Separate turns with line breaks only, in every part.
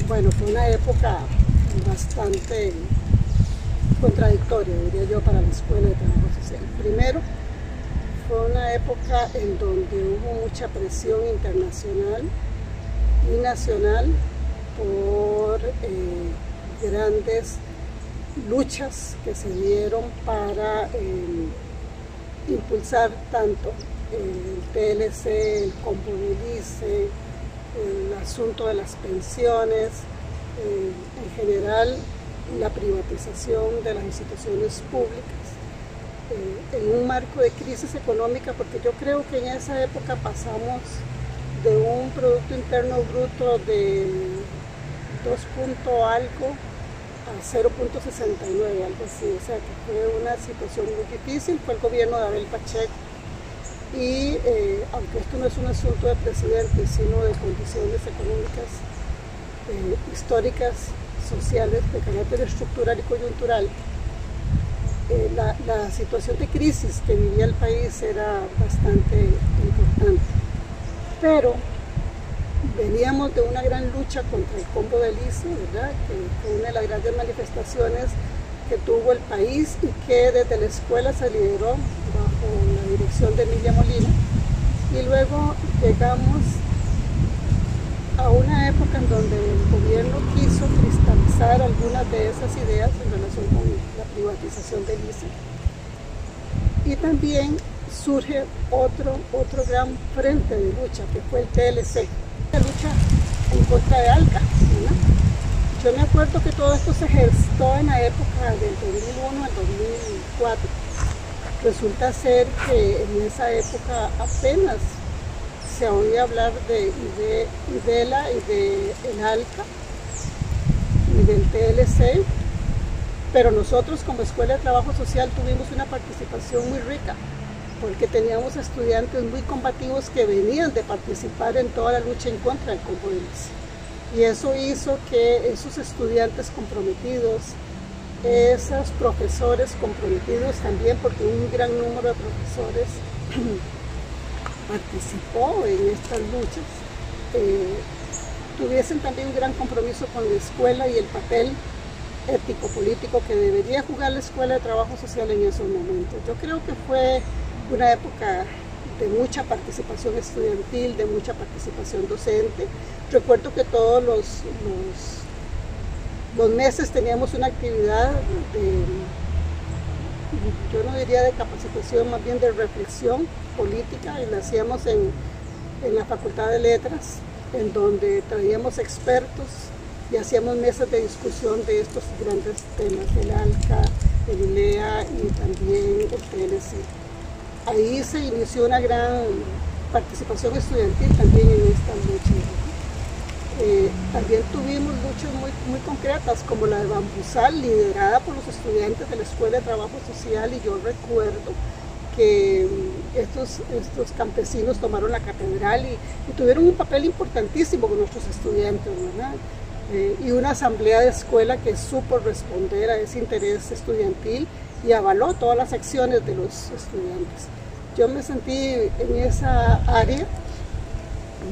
Bueno, fue una época bastante contradictoria, diría yo, para la Escuela de Trabajo Social. Primero, fue una época en donde hubo mucha presión internacional y nacional por grandes luchas que se dieron para impulsar tanto el TLC, el combo del ICE, el asunto de las pensiones, en general la privatización de las instituciones públicas, en un marco de crisis económica, porque yo creo que en esa época pasamos de un Producto Interno Bruto de 2 algo a 0.69, algo así, o sea que fue una situación muy difícil. Fue el gobierno de Abel Pacheco y aunque esto no es un asunto de presidente, sino de condiciones económicas históricas, sociales, de carácter estructural y coyuntural, la situación de crisis que vivía el país era bastante importante. Pero veníamos de una gran lucha contra el combo del ICE, ¿verdad? Que fue una de las grandes manifestaciones que tuvo el país y que desde la escuela se lideró bajo la dirección de Emilia Molina. Y luego llegamos a una época en donde el gobierno quiso cristalizar algunas de esas ideas en relación con la privatización del ICE. Y también surge otro gran frente de lucha, que fue el TLC, la lucha en contra de ALCA, ¿no? Yo me acuerdo que todo esto se gestó en la época del 2001 al 2004. Resulta ser que en esa época apenas se oía hablar de IDELA y de el ALCA y del TLC, pero nosotros como Escuela de Trabajo Social tuvimos una participación muy rica, porque teníamos estudiantes muy combativos que venían de participar en toda la lucha en contra del combo del ICE. Y eso hizo que esos estudiantes comprometidos, esos profesores comprometidos también, porque un gran número de profesores participó en estas luchas, tuviesen también un gran compromiso con la escuela y el papel ético-político que debería jugar la Escuela de Trabajo Social en esos momentos. Yo creo que fue una época de mucha participación estudiantil, de mucha participación docente. Recuerdo que todos los meses teníamos una actividad yo no diría de capacitación, más bien de reflexión política, y la hacíamos en la Facultad de Letras, en donde traíamos expertos y hacíamos mesas de discusión de estos grandes temas, el ALCA, el ILEA y también el TLC. Ahí se inició una gran participación estudiantil también en estas luchas. También tuvimos luchas muy concretas, como la de Bambusal, liderada por los estudiantes de la Escuela de Trabajo Social, y yo recuerdo que estos campesinos tomaron la catedral y tuvieron un papel importantísimo con nuestros estudiantes, ¿verdad? Y una asamblea de escuela que supo responder a ese interés estudiantil y avaló todas las acciones de los estudiantes. Yo me sentí en esa área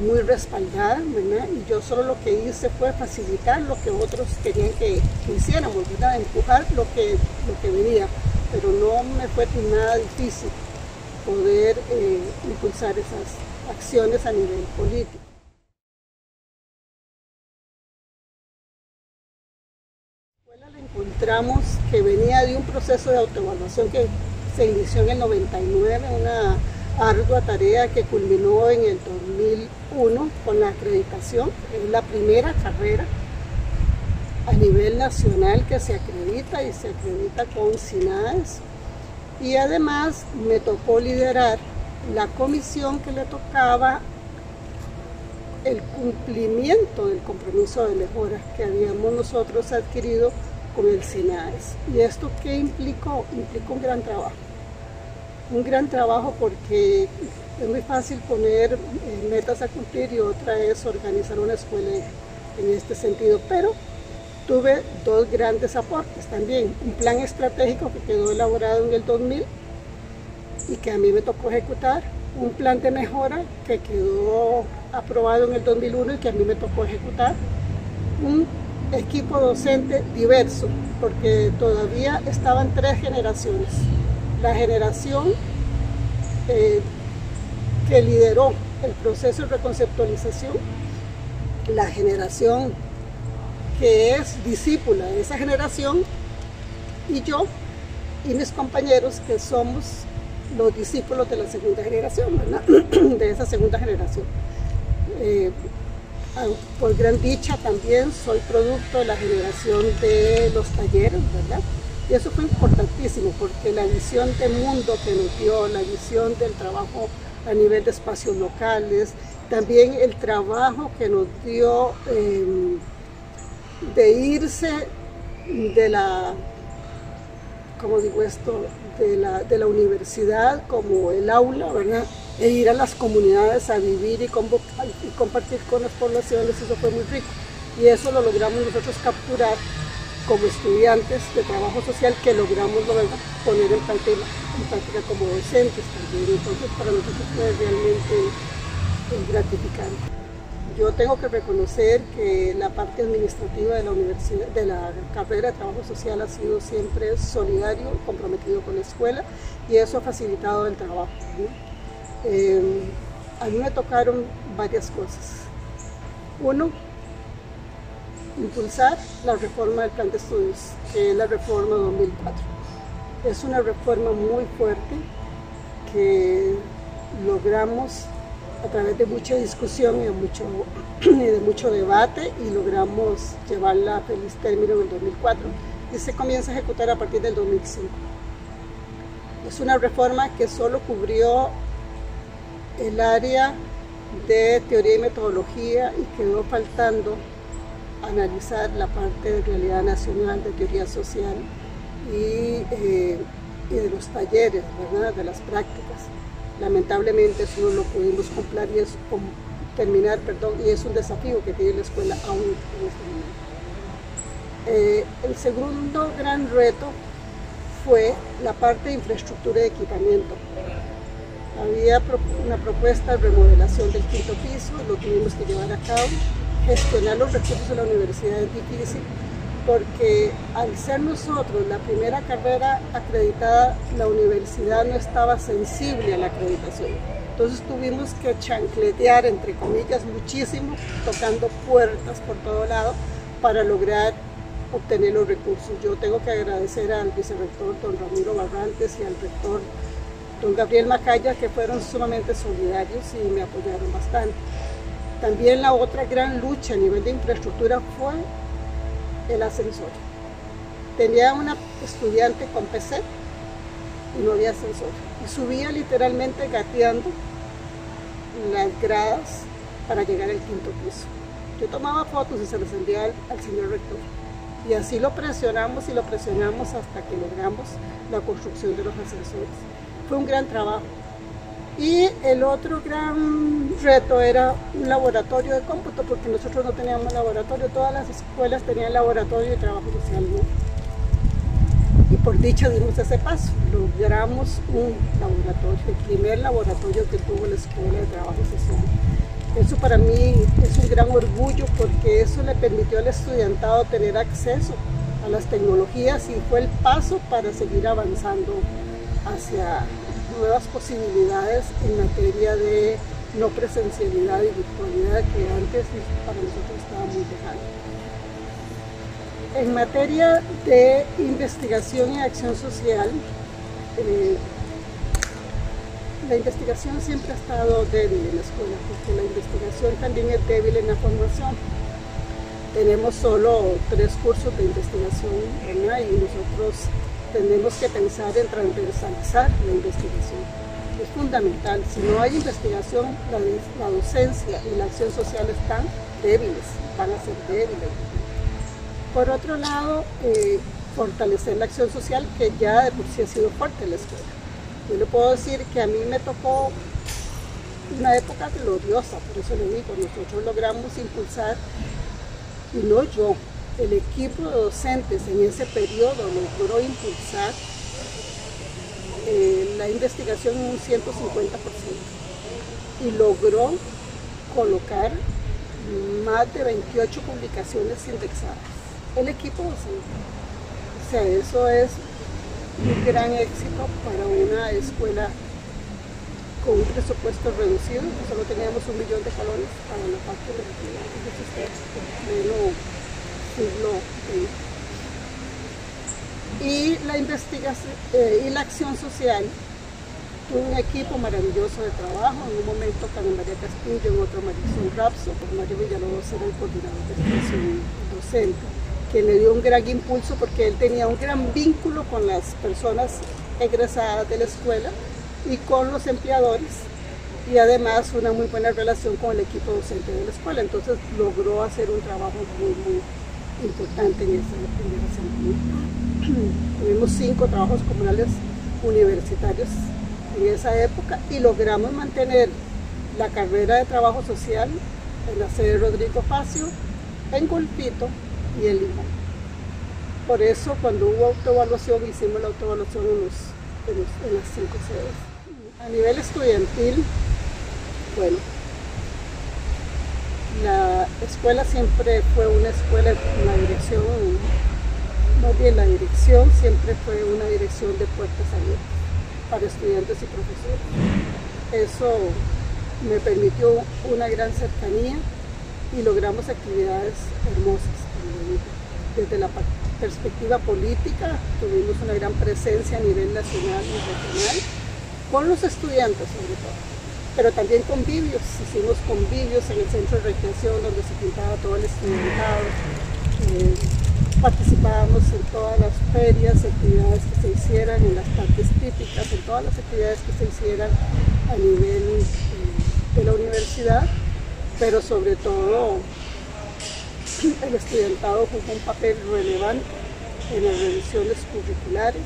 muy respaldada, ¿verdad? Y yo solo lo que hice fue facilitar lo que otros querían que hiciéramos, ¿verdad? Empujar lo que venía, pero no me fue nada difícil poder impulsar esas acciones a nivel político. La encontramos que venía de un proceso de autoevaluación que se inició en el 99, una ardua tarea que culminó en el 2001 con la acreditación. Es la primera carrera a nivel nacional que se acredita, y se acredita con SINAES. Y además me tocó liderar la comisión que le tocaba el cumplimiento del compromiso de mejora que habíamos nosotros adquirido con el SINAES. ¿Y esto qué implicó? Implicó un gran trabajo, porque es muy fácil poner metas a cumplir y otra es organizar una escuela en este sentido, pero tuve dos grandes aportes también: un plan estratégico que quedó elaborado en el 2000 y que a mí me tocó ejecutar, un plan de mejora que quedó aprobado en el 2001 y que a mí me tocó ejecutar, un equipo docente diverso, porque todavía estaban 3 generaciones. La generación que lideró el proceso de reconceptualización, la generación que es discípula de esa generación, y yo y mis compañeros que somos los discípulos de la segunda generación, ¿verdad? De esa segunda generación. Por gran dicha también soy producto de la generación de los talleres, ¿verdad? Y eso fue importantísimo porque la visión de mundo que nos dio, la visión del trabajo a nivel de espacios locales, también el trabajo que nos dio de irse de la, ¿cómo digo esto?, de la universidad como el aula, ¿verdad?, e ir a las comunidades a vivir y compartir con las poblaciones. Eso fue muy rico y eso lo logramos nosotros capturar como estudiantes de trabajo social, que logramos poner en práctica como docentes también. Entonces para nosotros fue realmente gratificante. Yo tengo que reconocer que la parte administrativa de la universidad, de la carrera de trabajo social, ha sido siempre solidario, comprometido con la escuela, y eso ha facilitado el trabajo, ¿no? A mí me tocaron varias cosas. Uno, impulsar la reforma del plan de estudios, que es la reforma 2004. Es una reforma muy fuerte que logramos a través de mucha discusión y de mucho debate, y logramos llevarla a feliz término en el 2004 y se comienza a ejecutar a partir del 2005. Es una reforma que solo cubrió el área de teoría y metodología y quedó faltando analizar la parte de realidad nacional, de teoría social y de los talleres, ¿verdad?, de las prácticas. Lamentablemente eso no lo pudimos terminar, y es un desafío que tiene la escuela aún en este momento. El segundo gran reto fue la parte de infraestructura y equipamiento. Había una propuesta de remodelación del 5º piso, lo tuvimos que llevar a cabo. Gestionar los recursos de la universidad es difícil, porque al ser nosotros la primera carrera acreditada, la universidad no estaba sensible a la acreditación. Entonces tuvimos que chancletear, entre comillas, muchísimo, tocando puertas por todo lado para lograr obtener los recursos. Yo tengo que agradecer al vicerrector don Ramiro Barrantes y al rector don Gabriel Macaya, que fueron sumamente solidarios y me apoyaron bastante. También la otra gran lucha a nivel de infraestructura fue el ascensor. Tenía una estudiante con PC y no había ascensor. Y subía literalmente gateando las gradas para llegar al 5º piso. Yo tomaba fotos y se las enviaba al señor rector. Y así lo presionamos hasta que logramos la construcción de los ascensores. Fue un gran trabajo. Y el otro gran reto era un laboratorio de cómputo, porque nosotros no teníamos laboratorio. Todas las escuelas tenían laboratorio de trabajo social, ¿no? Y por dicha dimos ese paso. Logramos un laboratorio, el primer laboratorio que tuvo la Escuela de Trabajo Social. Eso para mí es un gran orgullo, porque eso le permitió al estudiantado tener acceso a las tecnologías y fue el paso para seguir avanzando hacia nuevas posibilidades en materia de no presencialidad y virtualidad, que antes para nosotros estaba muy lejano. En materia de investigación y acción social, la investigación siempre ha estado débil en la escuela, porque la investigación también es débil en la formación. Tenemos solo 3 cursos de investigación, ¿verdad? Y nosotros tenemos que pensar en transversalizar la investigación. Es fundamental. Si no hay investigación, la docencia y la acción social están débiles, van a ser débiles. Por otro lado, fortalecer la acción social, que ya de por sí ha sido fuerte en la escuela. Yo le puedo decir que a mí me tocó una época gloriosa, por eso le digo, nosotros logramos impulsar, y no yo, el equipo de docentes en ese periodo logró impulsar la investigación en un 150% y logró colocar más de 28 publicaciones indexadas. El equipo docente. O sea, eso es un gran éxito para una escuela con un presupuesto reducido, que solo teníamos 1 millón de colones para la parte de los textos en pleno siglo XX. Y la investigación y la acción social tuvo un equipo maravilloso de trabajo. En un momento Carmen María Castillo, en otro Marisol Rapso, Mario Villalobos era el coordinador de extensión docente, que le dio un gran impulso porque él tenía un gran vínculo con las personas egresadas de la escuela y con los empleadores, y además una muy buena relación con el equipo docente de la escuela. Entonces logró hacer un trabajo muy importante en ese sentido. Tuvimos 5 trabajos comunales universitarios en esa época y logramos mantener la carrera de trabajo social en la sede Rodrigo Facio, en Golpito y en Limón. Por eso cuando hubo autoevaluación hicimos la autoevaluación en las 5 sedes. A nivel estudiantil, bueno, la escuela siempre fue una escuela, la dirección siempre fue una dirección de puertas abiertas para estudiantes y profesores. Eso me permitió una gran cercanía y logramos actividades hermosas. Desde la perspectiva política tuvimos una gran presencia a nivel nacional y regional, con los estudiantes sobre todo, pero también convivios. Hicimos convivios en el centro de recreación donde se juntaba todo el estudiantado. Participábamos en todas las ferias, actividades que se hicieran, en las partes típicas, en todas las actividades que se hicieran a nivel de la universidad, pero sobre todo el estudiantado jugó un papel relevante en las revisiones curriculares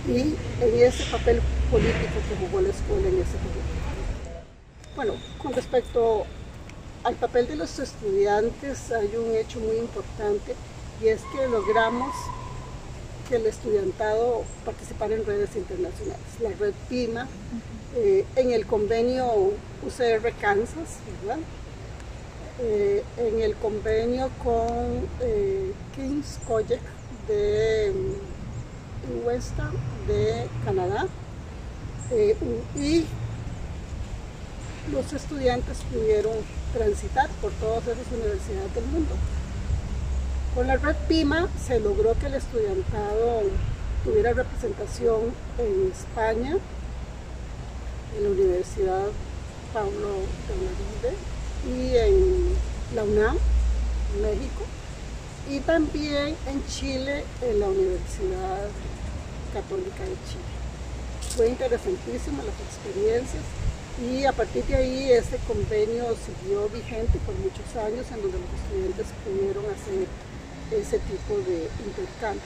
y en ese papel político que jugó la escuela en ese periodo. Bueno, con respecto al papel de los estudiantes hay un hecho muy importante, y es que logramos que el estudiantado participara en redes internacionales. La red PIMA, en el convenio UCR Kansas, ¿verdad? En el convenio con King's College de Western de Canadá, y los estudiantes pudieron transitar por todas esas universidades del mundo. Con la red PIMA se logró que el estudiantado tuviera representación en España, en la Universidad Pablo de Olavide y en la UNAM, México, y también en Chile, en la Universidad Católica de Chile. Fue interesantísima las experiencias y a partir de ahí ese convenio siguió vigente por muchos años, en donde los estudiantes pudieron hacer ese tipo de intercambio.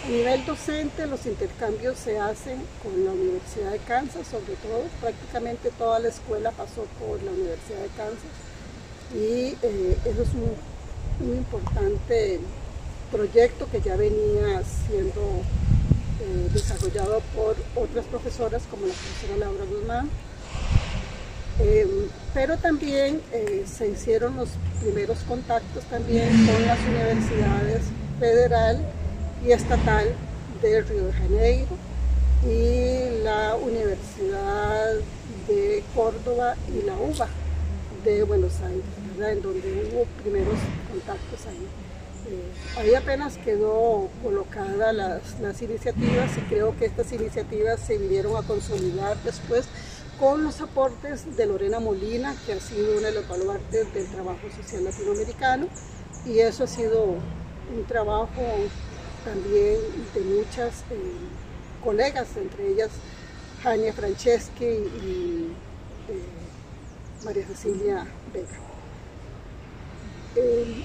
A nivel docente, los intercambios se hacen con la Universidad de Kansas, sobre todo. Prácticamente toda la escuela pasó por la Universidad de Kansas, y eso es un importante proyecto que ya venía siendo desarrollado por otras profesoras como la profesora Laura Guzmán. Pero también se hicieron los primeros contactos también con las universidades federal y estatal de Río de Janeiro y la Universidad de Córdoba y la UBA de Buenos Aires, ¿verdad? En donde hubo primeros contactos ahí. Ahí apenas quedó colocada las iniciativas, y creo que estas iniciativas se vinieron a consolidar después con los aportes de Lorena Molina, que ha sido una de las baluartes del trabajo social latinoamericano, y eso ha sido un trabajo también de muchas colegas, entre ellas Jania Franceschi y María Cecilia Vega.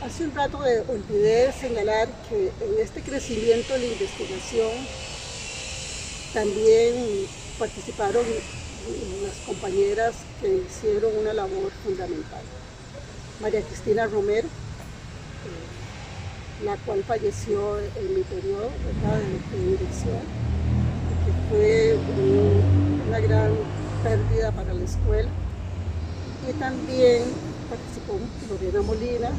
Hace un rato olvidé señalar que en este crecimiento de la investigación también participaron las compañeras que hicieron una labor fundamental. María Cristina Romero, la cual falleció en mi periodo, ¿verdad?, de dirección, que fue una gran pérdida para la escuela. Y también participó Lorena Molina,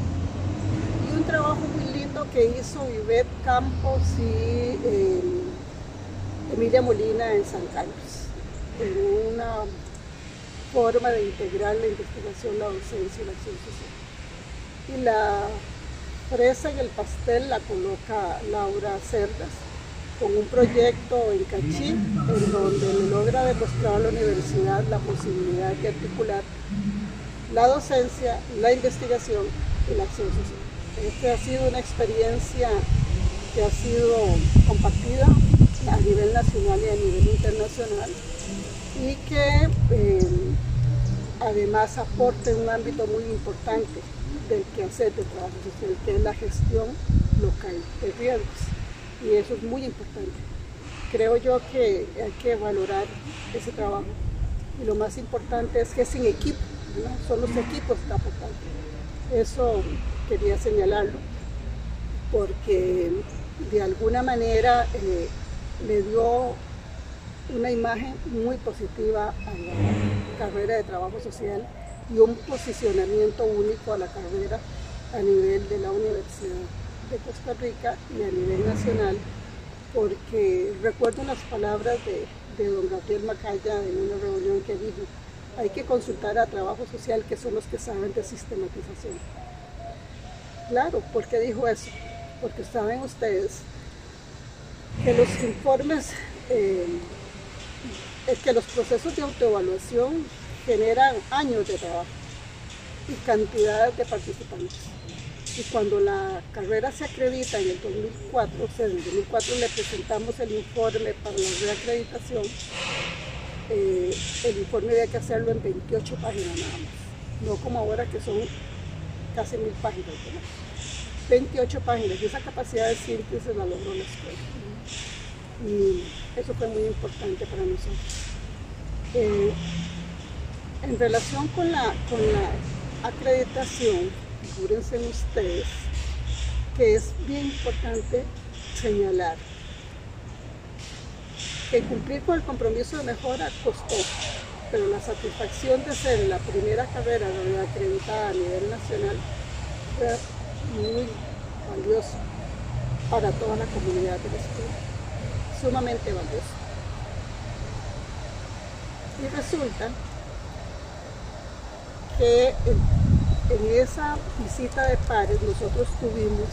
y un trabajo muy lindo que hizo Ivette Campos y Emilia Molina en San Carlos, en una forma de integrar la investigación, la docencia y la acción social. Y la fresa en el pastel la coloca Laura Cerdas, con un proyecto en Cachí, en donde le logra demostrar a la universidad la posibilidad de articular la docencia, la investigación y la acción social. Esta ha sido una experiencia que ha sido compartida a nivel nacional y a nivel internacional, y que además aporta en un ámbito muy importante del quehacer de trabajo social, que es la gestión local de riesgos. Y eso es muy importante. Creo yo que hay que valorar ese trabajo. Y lo más importante es que es en equipo, ¿no? Son los equipos que aportan. Eso quería señalarlo, porque de alguna manera le dio una imagen muy positiva a la carrera de trabajo social y un posicionamiento único a la carrera a nivel de la Universidad de Costa Rica y a nivel nacional, porque recuerdo las palabras de don Gabriel Macaya en una reunión que dijo: hay que consultar a trabajo social, que son los que saben de sistematización. Claro, ¿por qué dijo eso? Porque saben ustedes que los informes, es que los procesos de autoevaluación generan años de trabajo y cantidades de participantes. Y cuando la carrera se acredita en el 2004, o sea, en el 2004 le presentamos el informe para la reacreditación, el informe había que hacerlo en 28 páginas nada más, no como ahora que son casi 1000 páginas, ¿verdad? 28 páginas, y esa capacidad de síntesis la logró la escuela. Y eso fue muy importante para nosotros. En relación con la acreditación, figúrense ustedes que es bien importante señalar que cumplir con el compromiso de mejora costó, pero la satisfacción de ser la primera carrera acreditada a nivel nacional fue muy valioso para toda la comunidad de la escuela, sumamente valioso. Y resulta que en esa visita de pares nosotros tuvimos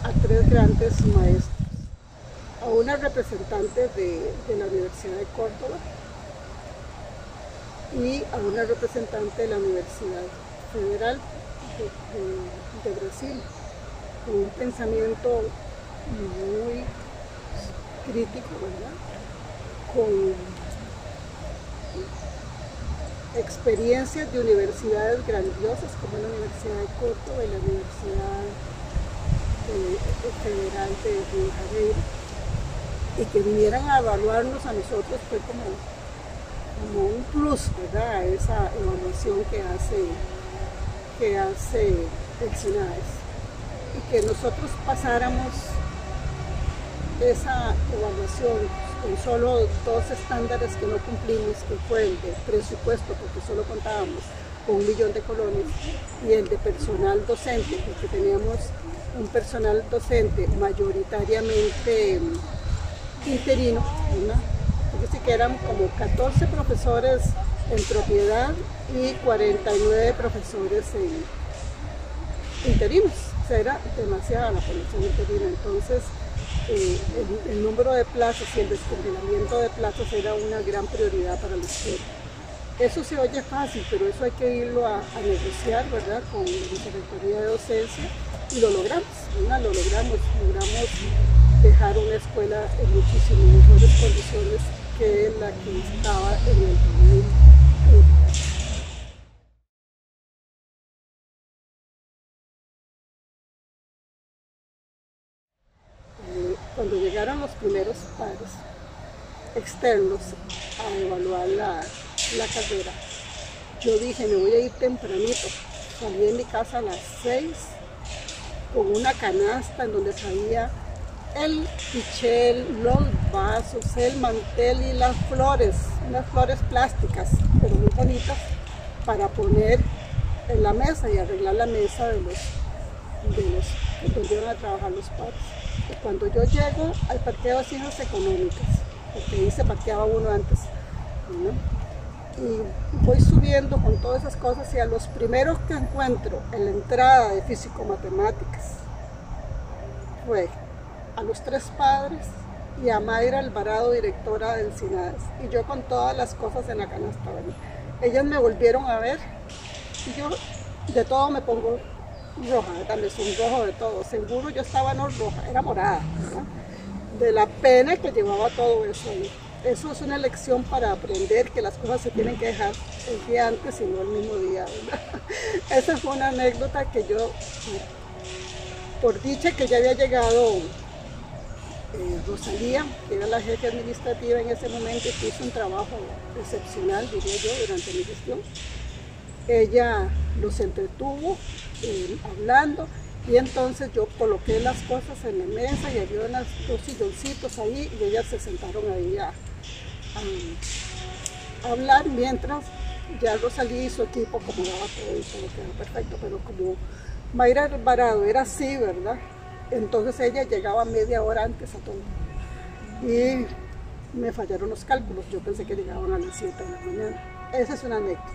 a 3 grandes maestros, a una representante de la Universidad de Córdoba y a una representante de la Universidad Federal de Brasil, con un pensamiento muy crítico, ¿verdad? Con experiencias de universidades grandiosas como la Universidad de Córdoba y la Universidad Federal de Río de Janeiro, y que vinieran a evaluarnos a nosotros fue como un plus, ¿verdad? Esa evaluación que hace el SINAES, y que nosotros pasáramos esa evaluación con solo 2 estándares que no cumplimos, que fue el de presupuesto, porque solo contábamos con 1 millón de colones, y el de personal docente, porque teníamos un personal docente mayoritariamente interino, ¿verdad? Es decir, que eran como 14 profesores en propiedad y 49 profesores interinos. O sea, era demasiada la población interina. Entonces, el número de plazas y el descongelamiento de plazas era una gran prioridad para la escuela. Eso se oye fácil, pero eso hay que irlo a negociar, ¿verdad?, con la Vicerrectoría de Docencia, y lo logramos, ¿verdad? Logramos dejar una escuela en muchísimo mejores condiciones que la que estaba en el 2001. Cuando llegaron los primeros pares externos a evaluar la carrera, yo dije, me voy a ir tempranito. Salí de mi casa a las 6 con una canasta en donde traía el pichel, los vasos, el mantel y las flores, unas flores plásticas, pero muy bonitas, para poner en la mesa y arreglar la mesa de los donde iban a trabajar los padres. Y cuando yo llego al parqueo de Hijas Económicas, porque ahí se parqueaba uno antes, ¿no? Y voy subiendo con todas esas cosas y a los primeros que encuentro en la entrada de Físico-Matemáticas fue a los 3 padres y a Mayra Alvarado, directora del CINADES, y yo con todas las cosas en la canasta, ¿verdad? Ellas me volvieron a ver y yo de todo me pongo roja, ¿verdad? Me sonrojo de todo. Seguro yo estaba no roja, era morada, ¿verdad? De la pena que llevaba todo eso ahí. Eso es una lección para aprender que las cosas se tienen que dejar el día antes y no el mismo día, ¿verdad? Esa fue una anécdota que yo, por dicha que ya había llegado Rosalía, que era la jefe administrativa en ese momento, que hizo un trabajo excepcional, diría yo, durante mi gestión. Ella los entretuvo hablando, y entonces yo coloqué las cosas en la mesa y había unos 2 silloncitos ahí y ellas se sentaron ahí a hablar, mientras ya Rosalía y su equipo acomodaba todo y todo quedó perfecto. Pero como Mayra Alvarado era así, ¿verdad? Entonces ella llegaba media hora antes a todo y me fallaron los cálculos. Yo pensé que llegaban a las 7 de la mañana. Esa es una anécdota.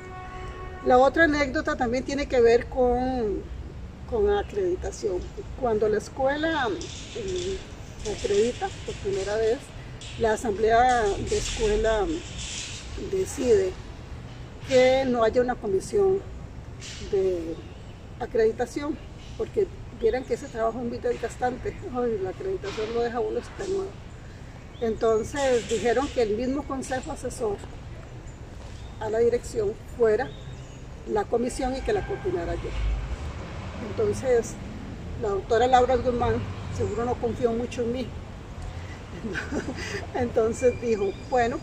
La otra anécdota también tiene que ver con acreditación. Cuando la escuela se acredita por primera vez, la asamblea de escuela decide que no haya una comisión de acreditación, porque vieran que ese trabajo es muy desgastante. Ay, la acreditación lo deja uno extenuado. Entonces dijeron que el mismo consejo asesor a la dirección fuera la comisión y que la coordinara yo. Entonces la doctora Laura Guzmán seguro no confió mucho en mí. Entonces dijo, bueno,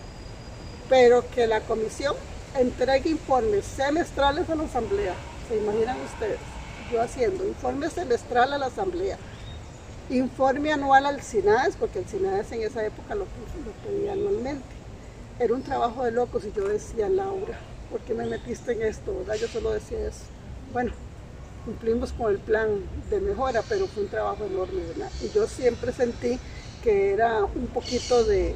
pero que la comisión entregue informes semestrales a la asamblea. ¿Se imaginan ustedes? Yo haciendo informe semestral a la asamblea, informe anual al CINADES, porque el CINADES en esa época lo pedía anualmente. Era un trabajo de locos y yo decía, Laura, ¿por qué me metiste en esto? ¿Verdad? Yo solo decía eso. Bueno, cumplimos con el plan de mejora, pero fue un trabajo enorme, ¿verdad? Y yo siempre sentí que era un poquito de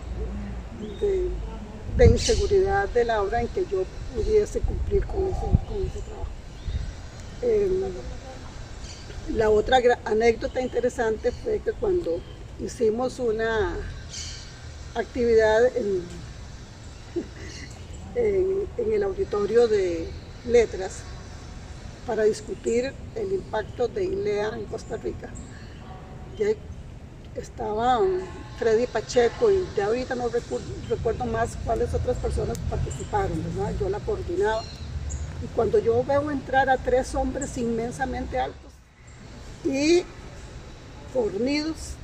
inseguridad de Laura en que yo pudiese cumplir con ese trabajo. La otra anécdota interesante fue que cuando hicimos una actividad en el auditorio de letras para discutir el impacto de ILEA en Costa Rica, ya estaban Freddy Pacheco y ya ahorita no recuerdo más cuáles otras personas participaron, ¿verdad? Yo la coordinaba. Y cuando yo veo entrar a 3 hombres inmensamente altos y fornidos,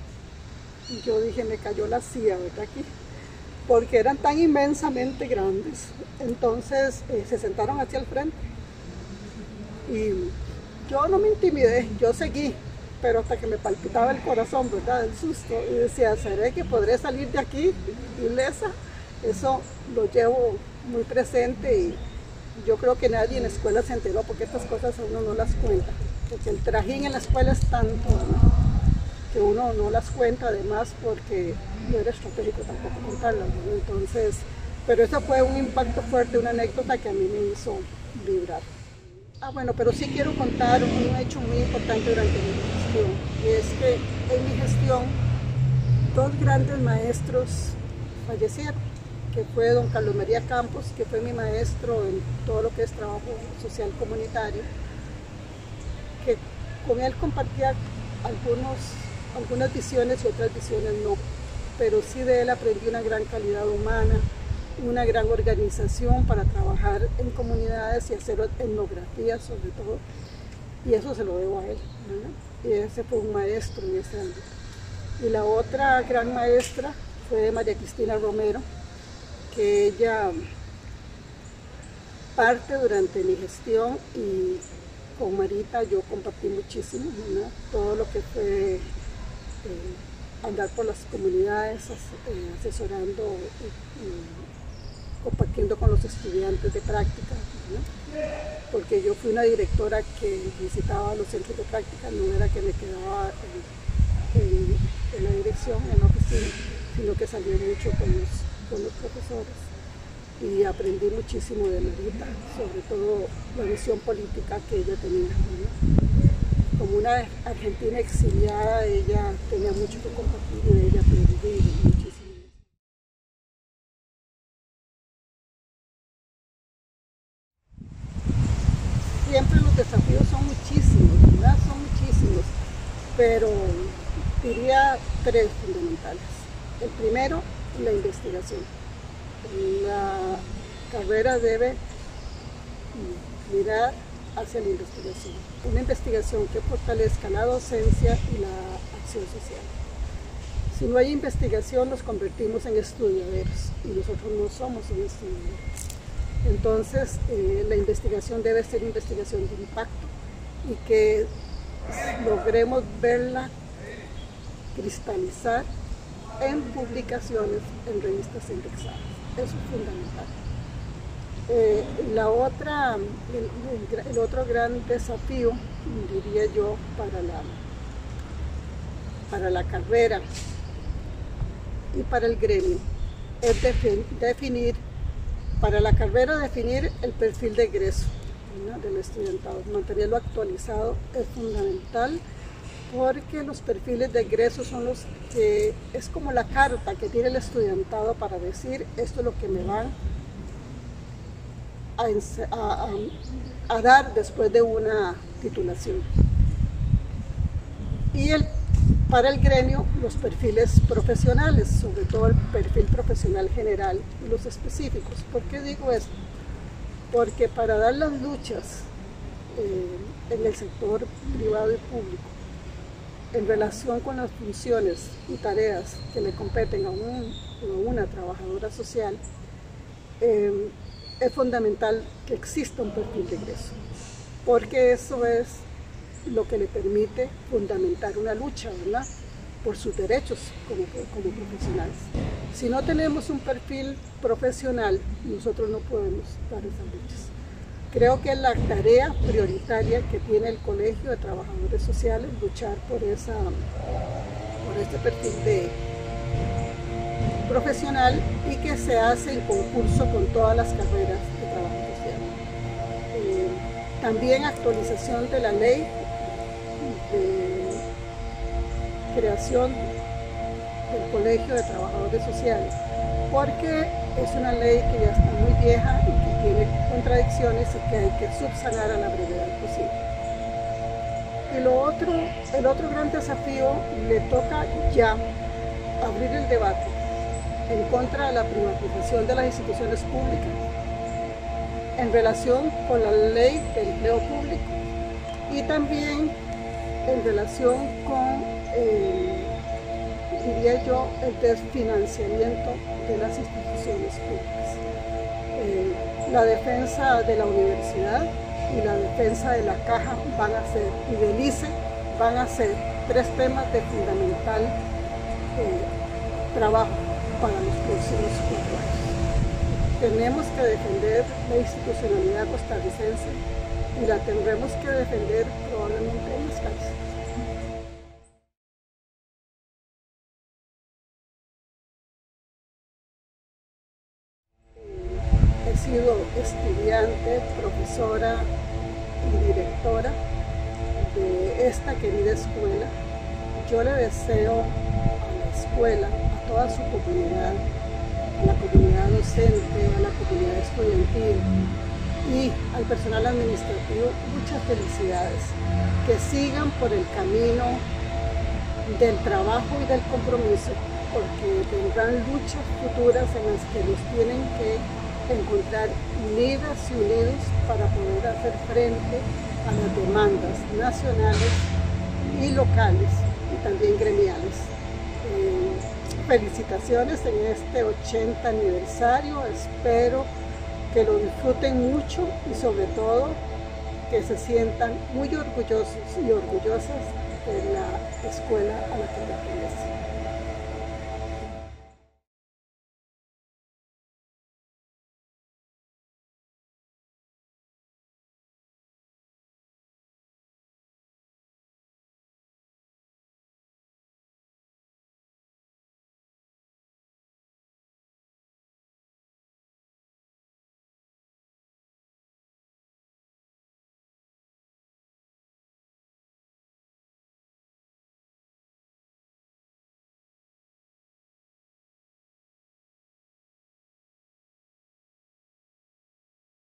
yo dije, me cayó la silla, ¿verdad? Aquí, porque eran tan inmensamente grandes. Entonces se sentaron hacia el frente y yo no me intimidé, yo seguí, pero hasta que me palpitaba el corazón, ¿verdad? El susto, y decía, ¿seré que podré salir de aquí ilesa? Eso lo llevo muy presente y yo creo que nadie en la escuela se enteró, porque estas cosas uno no las cuenta, porque el trajín en la escuela es tanto, ¿no?, que uno no las cuenta, además porque no era estratégico tampoco contarlas, ¿no? Entonces, pero eso fue un impacto fuerte, una anécdota que a mí me hizo vibrar. Bueno, pero sí quiero contar un hecho muy importante durante mi gestión, y es que en mi gestión 2 grandes maestros fallecieron, que fue don Carlos María Campos, que fue mi maestro en todo lo que es trabajo social comunitario, que con él compartía algunas visiones y otras visiones no, pero sí de él aprendí una gran calidad humana, una gran organización para trabajar en comunidades y hacer etnografía sobre todo, y eso se lo debo a él, ¿no? Y ese fue un maestro en ese ámbito. Y la otra gran maestra fue María Cristina Romero, que ella parte durante mi gestión, y con Marita yo compartí muchísimo, ¿no?, todo lo que fue andar por las comunidades, asesorando compartiendo con los estudiantes de práctica, ¿no? Porque yo fui una directora que visitaba los centros de práctica, no era que me quedaba en la dirección, en la oficina, sino que salí mucho con los profesores y aprendí muchísimo de Marita, sobre todo la visión política que ella tenía, ¿no? Como una argentina exiliada, ella tenía mucho que compartir y de ella aprendí muchísimo. Siempre los desafíos son muchísimos, ¿verdad? Son muchísimos, pero diría tres fundamentales. El primero, la investigación. La carrera debe mirar hacia la investigación. Una investigación que fortalezca la docencia y la acción social. Si no hay investigación, nos convertimos en estudiaderos y nosotros no somos un estudiadero. Entonces, la investigación debe ser investigación de impacto y que logremos verla cristalizar en publicaciones en revistas indexadas. Eso es fundamental. El otro gran desafío, diría yo, para la carrera y para el gremio, es definir el perfil de egreso, ¿no?, del estudiantado. Mantenerlo actualizado es fundamental porque los perfiles de egreso son los que es como la carta que tiene el estudiantado para decir esto es lo que me van a dar después de una titulación. Y para el gremio, los perfiles profesionales, sobre todo el perfil profesional general y los específicos. ¿Por qué digo esto? Porque para dar las luchas en el sector privado y público, en relación con las funciones y tareas que le competen a una trabajadora social, es fundamental que exista un perfil de egreso, porque eso es lo que le permite fundamentar una lucha, ¿verdad?, por sus derechos como profesionales. Si no tenemos un perfil profesional, nosotros no podemos dar esas luchas. Creo que es la tarea prioritaria que tiene el Colegio de Trabajadores Sociales, luchar por este perfil de profesional y que se hace en concurso con todas las carreras de trabajo social. También actualización de la ley de creación del Colegio de Trabajadores Sociales, porque es una ley que ya está muy vieja y que tiene contradicciones y que hay que subsanar a la brevedad posible. Y el otro gran desafío, le toca ya abrir el debate en contra de la privatización de las instituciones públicas en relación con la ley de empleo público y también en relación con, diría yo, el desfinanciamiento de las instituciones públicas. La defensa de la universidad y la defensa de la caja y del ICE van a ser tres temas de fundamental trabajo para los próximos 4 años. Tenemos que defender la institucionalidad costarricense y la tendremos que defender probablemente en las calles. He sido estudiante, profesora y directora de esta querida escuela. Yo le deseo a la escuela, a toda su comunidad, a la comunidad docente, a la comunidad estudiantil y al personal administrativo, muchas felicidades, que sigan por el camino del trabajo y del compromiso, porque tendrán luchas futuras en las que nos tienen que encontrar unidas y unidos para poder hacer frente a las demandas nacionales y locales y también gremiales. Felicitaciones en este 80 aniversario, espero que lo disfruten mucho y sobre todo que se sientan muy orgullosos y orgullosas de la escuela a la que pertenecen.